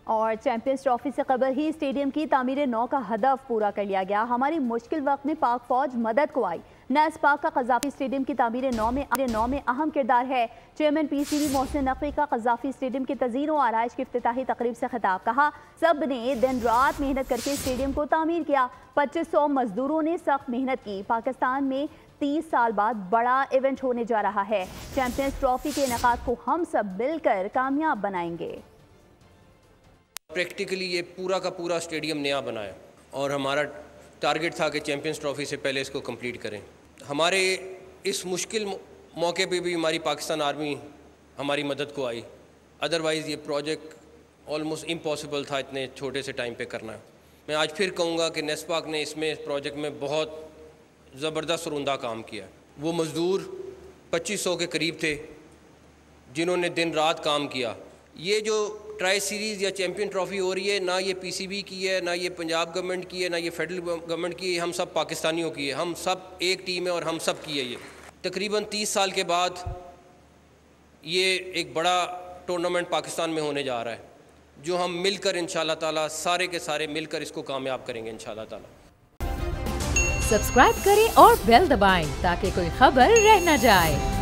और champions trophy से कबल ही स्टेडियम की तामीर नौ का हदफ पूरा कर लिया गया। हमारी मुश्किल वक्त में पाक फौज मदद को आई। नैस पाक का कज़ाफ़ी स्टेडियम की तामीर नौ में अहम किरदार है। चेयरमैन PCB मोहसिन नकवी का कज़ाफ़ी स्टेडियम की तज़ीन व आराइश की इफ्तिताही तकरीब से खिताब। कहा, सब ने दिन रात मेहनत करके स्टेडियम को तामीर किया। 2500 मजदूरों ने सख्त मेहनत की। पाकिस्तान में 30 साल बाद बड़ा इवेंट होने जा रहा है। चैंपियंस ट्रॉफी के इनेकाद को हम सब मिलकर कामयाब बनाएंगे। प्रैक्टिकली ये पूरा का पूरा स्टेडियम नया बनाया और हमारा टारगेट था कि चैंपियंस ट्रॉफी से पहले इसको कंप्लीट करें। हमारे इस मुश्किल मौके पे भी हमारी पाकिस्तान आर्मी हमारी मदद को आई, अदरवाइज़ ये प्रोजेक्ट ऑलमोस्ट इम्पॉसिबल था इतने छोटे से टाइम पे करना। मैं आज फिर कहूँगा कि नेस्पाक ने इसमें इस प्रोजेक्ट में बहुत ज़बरदस्त और उम्दा काम किया। वो मज़दूर 2500 के करीब थे जिन्होंने दिन रात काम किया। ये जो ट्राई सीरीज़ या चैम्पियन ट्रॉफ़ी हो रही है, ना ये PCB की है, ना ये पंजाब गवर्नमेंट की है, ना ये फेडरल गवर्नमेंट की है, हम सब पाकिस्तानियों की है। हम सब एक टीम है और हम सब की है। ये तकरीबन 30 साल के बाद ये एक बड़ा टूर्नामेंट पाकिस्तान में होने जा रहा है, जो हम मिलकर इंशाल्लाह ताला सारे के सारे मिलकर इसको कामयाब करेंगे इंशाल्लाह ताला। सब्सक्राइब करें और बेल दबाएं ताकि कोई खबर रह न जाए।